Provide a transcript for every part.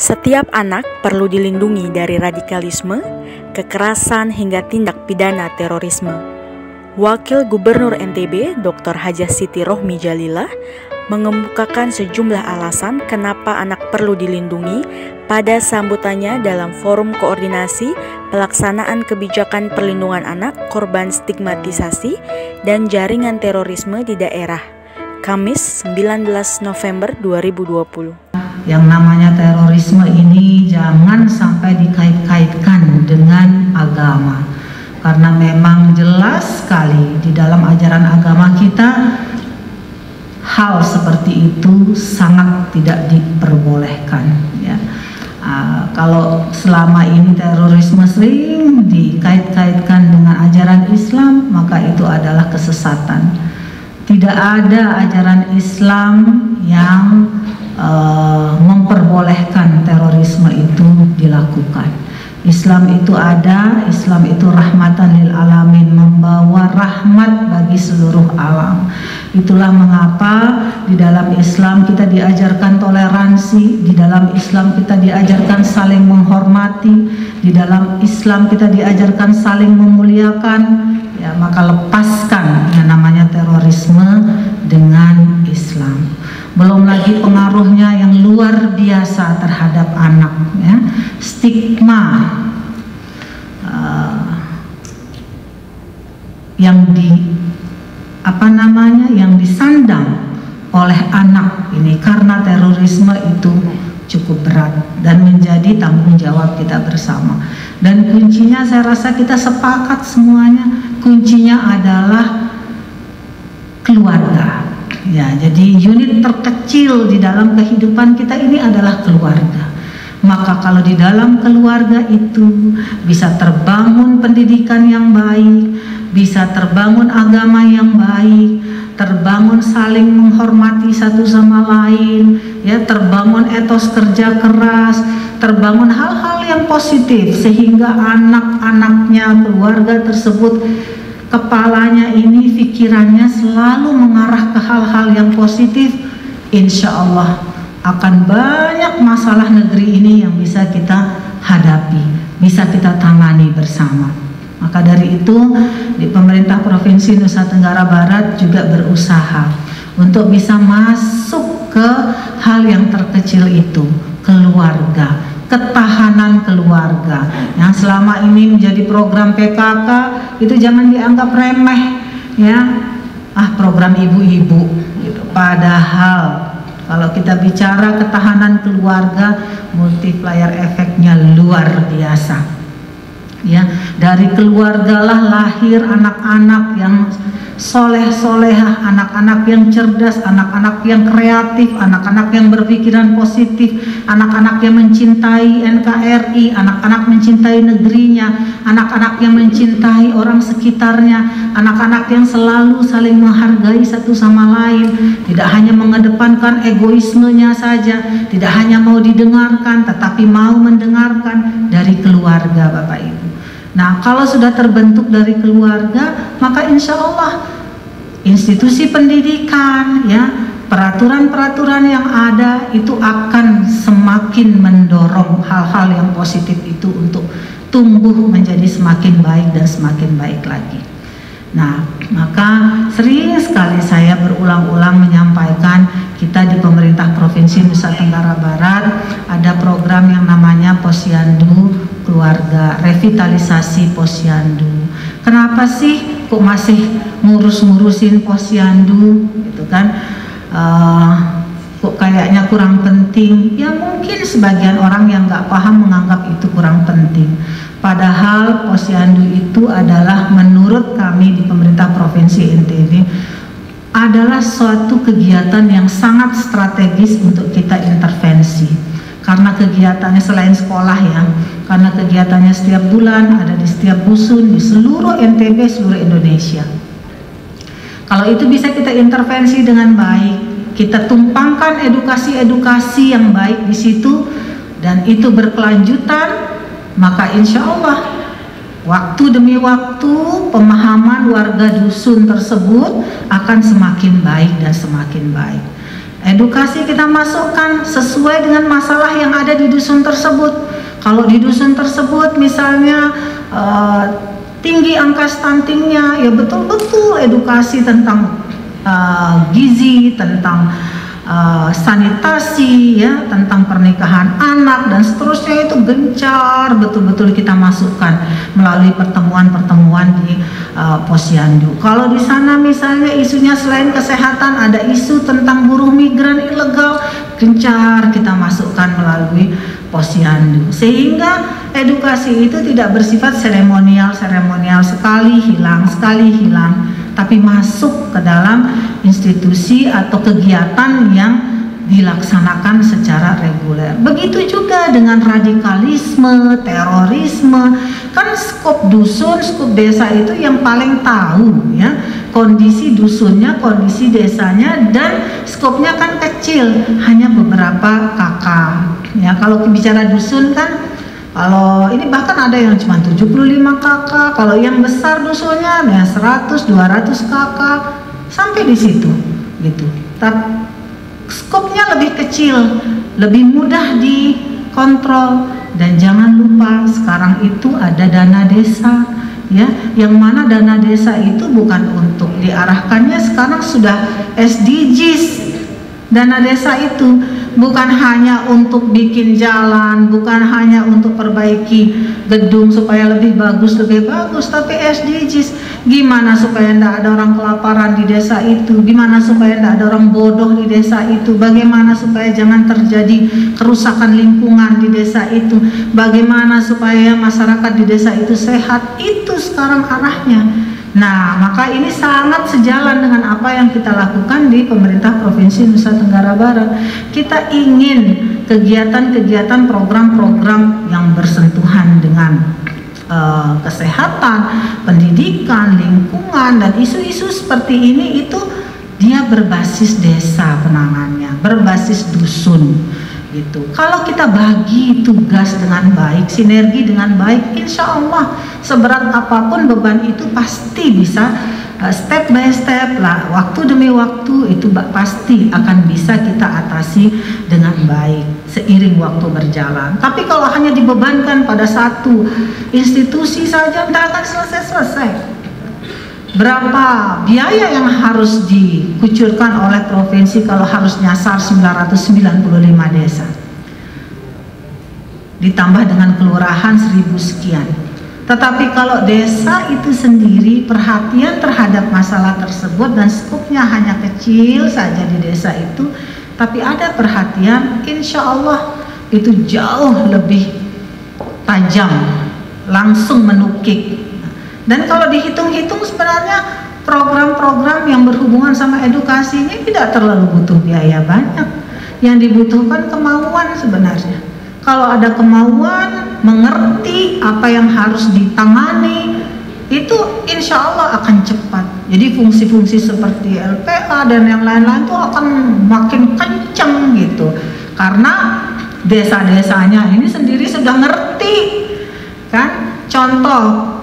Setiap anak perlu dilindungi dari radikalisme, kekerasan hingga tindak pidana terorisme. Wakil Gubernur NTB Dr. Hajah Siti Rohmi Jalilah mengemukakan sejumlah alasan kenapa anak perlu dilindungi pada sambutannya dalam forum koordinasi pelaksanaan kebijakan perlindungan anak korban stigmatisasi dan jaringan terorisme di daerah, Kamis 19 November 2020. Yang namanya terorisme ini jangan sampai dikait-kaitkan dengan agama, karena memang jelas sekali di dalam ajaran agama kita hal seperti itu sangat tidak diperbolehkan, ya. Kalau selama ini terorisme sering dikait-kaitkan dengan ajaran Islam, maka itu adalah kesesatan. Tidak ada ajaran Islam yang memperbolehkan terorisme itu dilakukan. Islam itu ada, Islam itu rahmatan lil alamin, membawa rahmat bagi seluruh alam. Itulah mengapa di dalam Islam kita diajarkan toleransi, di dalam Islam kita diajarkan saling menghormati, di dalam Islam kita diajarkan saling memuliakan. Ya, maka lepaskan yang namanya terorisme dengan Islam. Belum lagi pengaruhnya yang luar biasa terhadap anak, ya. Stigma yang yang disandang oleh anak ini karena terorisme itu cukup berat dan menjadi tanggung jawab kita bersama. Dan kuncinya saya rasa kita sepakat semuanya, kuncinya adalah keluarga. Ya, jadi unit terkecil di dalam kehidupan kita ini adalah keluarga. Maka kalau di dalam keluarga itu bisa terbangun pendidikan yang baik, bisa terbangun agama yang baik, terbangun saling menghormati satu sama lain, ya, terbangun etos kerja keras, terbangun hal-hal yang positif sehingga anak-anaknya, keluarga tersebut, kepalanya ini, pikirannya selalu mengarah ke hal-hal yang positif. Insya Allah akan banyak masalah negeri ini yang bisa kita hadapi, bisa kita tangani bersama. Maka dari itu di pemerintah Provinsi Nusa Tenggara Barat juga berusaha untuk bisa masuk ke hal yang terkecil itu, keluarga, ketahanan keluarga yang selama ini menjadi program PKK itu jangan dianggap remeh, ya, program ibu-ibu gitu. Padahal kalau kita bicara ketahanan keluarga, multiplier efeknya luar biasa, ya. Dari keluargalah lahir anak-anak yang soleh-solehah, anak-anak yang cerdas, anak-anak yang kreatif, anak-anak yang berpikiran positif, anak-anak yang mencintai NKRI, anak-anak mencintai negerinya, anak-anak yang mencintai orang sekitarnya, anak-anak yang selalu saling menghargai satu sama lain, tidak hanya mengedepankan egoismenya saja, tidak hanya mau didengarkan tetapi mau mendengarkan. Dari keluarga, Bapak Ibu. Nah, kalau sudah terbentuk dari keluarga, maka insya Allah institusi pendidikan, ya, peraturan-peraturan yang ada itu akan semakin mendorong hal-hal yang positif itu untuk tumbuh menjadi semakin baik dan semakin baik lagi. Nah, maka sering sekali saya berulang-ulang menyampaikan kita di pemerintah Provinsi Nusa Tenggara Barat ada program yang namanya Posyandu Keluarga, revitalisasi posyandu. Kenapa sih kok masih ngurus-ngurusin posyandu gitu kan? Kok kayaknya kurang penting? Ya mungkin sebagian orang yang nggak paham menganggap itu kurang penting. Padahal posyandu itu adalah menurut kami di pemerintah Provinsi NTB adalah suatu kegiatan yang sangat strategis untuk kita intervensi. Karena kegiatannya selain sekolah, ya, karena kegiatannya setiap bulan ada di setiap dusun di seluruh NTB, seluruh Indonesia. Kalau itu bisa kita intervensi dengan baik, kita tumpangkan edukasi-edukasi yang baik di situ dan itu berkelanjutan, maka insya Allah waktu demi waktu pemahaman warga dusun tersebut akan semakin baik dan semakin baik. Edukasi kita masukkan sesuai dengan masalah yang ada di dusun tersebut. Kalau di dusun tersebut misalnya tinggi angka stuntingnya, ya betul-betul edukasi tentang gizi, tentang sanitasi, ya, tentang pernikahan anak dan seterusnya, itu gencar betul-betul kita masukkan melalui pertemuan-pertemuan di Posyandu. Kalau di sana misalnya isunya selain kesehatan ada isu tentang buruh migran ilegal, gencar kita masukkan melalui Posyandu, sehingga edukasi itu tidak bersifat seremonial sekali hilang, tapi masuk ke dalam institusi atau kegiatan yang dilaksanakan secara reguler. Begitu juga dengan radikalisme, terorisme. Kan skop dusun, skop desa itu yang paling tahu, ya, kondisi dusunnya, kondisi desanya, dan skopnya kan kecil, hanya beberapa kakak. Ya, kalau bicara dusun kan, kalau ini bahkan ada yang cuma 75 kakak, kalau yang besar dusunnya ya 100, 200 kakak, sampai di situ gitu. Tapi skopnya lebih kecil, lebih mudah dikontrol. Dan jangan lupa sekarang itu ada dana desa, ya, yang mana dana desa itu bukan untuk diarahkannya sekarang sudah SDGs. Dana desa itu bukan hanya untuk bikin jalan, bukan hanya untuk perbaiki gedung supaya lebih bagus, tapi SDGs. Gimana supaya tidak ada orang kelaparan di desa itu, gimana supaya tidak ada orang bodoh di desa itu, bagaimana supaya jangan terjadi kerusakan lingkungan di desa itu, bagaimana supaya masyarakat di desa itu sehat. Itu sekarang arahnya. Nah, maka ini sangat sejalan dengan apa yang kita lakukan di pemerintah Provinsi Nusa Tenggara Barat. Kita ingin kegiatan-kegiatan, program-program yang bersentuhan dengan kesehatan, pendidikan, lingkungan, dan isu-isu seperti ini itu dia berbasis desa penangannya, berbasis dusun. Gitu. Kalau kita bagi tugas dengan baik, sinergi dengan baik, insya Allah seberat apapun beban itu pasti bisa step by step lah, waktu demi waktu itu pasti akan bisa kita atasi dengan baik seiring waktu berjalan. Tapi kalau hanya dibebankan pada satu institusi saja, tidak akan selesai-selesai. Berapa biaya yang harus dikucurkan oleh provinsi kalau harus nyasar 995 desa, ditambah dengan kelurahan 1000 sekian. Tetapi kalau desa itu sendiri perhatian terhadap masalah tersebut dan skupnya hanya kecil saja di desa itu, tapi ada perhatian, insya Allah itu jauh lebih tajam, langsung menukik. Dan kalau dihitung-hitung sebenarnya program-program yang berhubungan sama edukasi ini tidak terlalu butuh biaya banyak. Yang dibutuhkan kemauan sebenarnya. Kalau ada kemauan, mengerti apa yang harus ditangani, itu insya Allah akan cepat. Jadi fungsi-fungsi seperti LPA dan yang lain-lain itu akan makin kencang gitu. Karena desa-desanya ini sendiri sudah ngerti, kan? Contoh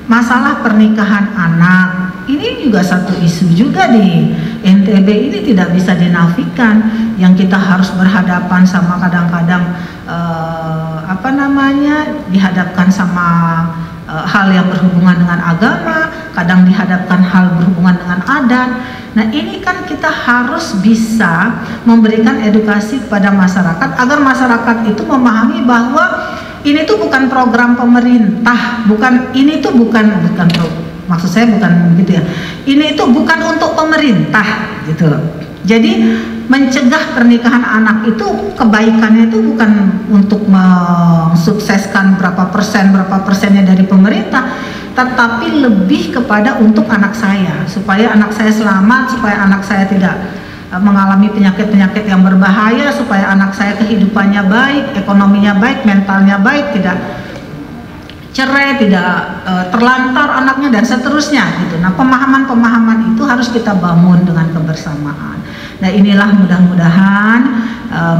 masalah pernikahan anak, ini juga satu isu juga di NTB, ini tidak bisa dinafikan. Yang kita harus berhadapan sama kadang-kadang dihadapkan sama hal yang berhubungan dengan agama, kadang dihadapkan hal berhubungan dengan adat. Nah, ini kan kita harus bisa memberikan edukasi kepada masyarakat agar masyarakat itu memahami bahwa ini tuh bukan program pemerintah, maksud saya bukan begitu ya. Ini itu bukan untuk pemerintah gitu loh. Jadi mencegah pernikahan anak itu kebaikannya itu bukan untuk mensukseskan berapa persennya dari pemerintah, tetapi lebih kepada untuk anak saya, supaya anak saya selamat, supaya anak saya tidak mengalami penyakit-penyakit yang berbahaya, supaya anak saya kehidupannya baik, ekonominya baik, mentalnya baik, tidak cerai, tidak terlantar anaknya dan seterusnya gitu. Nah, pemahaman-pemahaman itu harus kita bangun dengan kebersamaan. Nah, inilah mudah-mudahan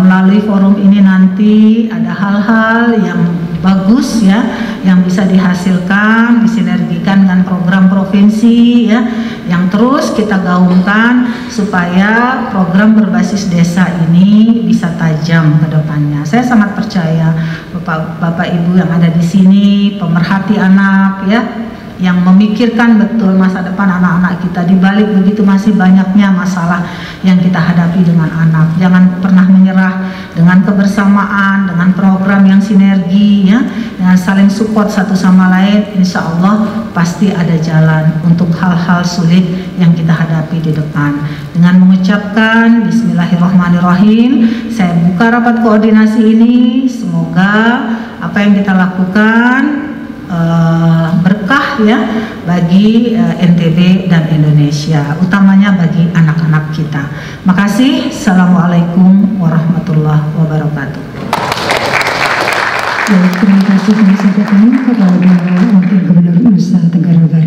melalui forum ini nanti ada hal-hal yang bagus ya, yang bisa dihasilkan, disinergikan dengan program provinsi ya, yang terus kita gaungkan supaya program berbasis desa ini bisa tajam ke depannya. Saya sangat percaya Bapak Ibu yang ada di sini, pemerhati anak ya, yang memikirkan betul masa depan anak-anak kita di balik begitu masih banyaknya masalah yang kita hadapi dengan anak. Jangan pernah menyerah, dengan kebersamaan, dengan program yang sinergi ya, dengan saling support satu sama lain, insya Allah pasti ada jalan untuk hal-hal sulit yang kita hadapi di depan. Dengan mengucapkan Bismillahirrahmanirrahim, saya buka rapat koordinasi ini. Semoga apa yang kita lakukan berkah ya bagi NTB dan Indonesia, utamanya bagi anak-anak kita. Makasih. Assalamualaikum warahmatullahi wabarakatuh. Terima kasih kami sampaikan kepada Wakil Gubernur Nusa Tenggara Barat.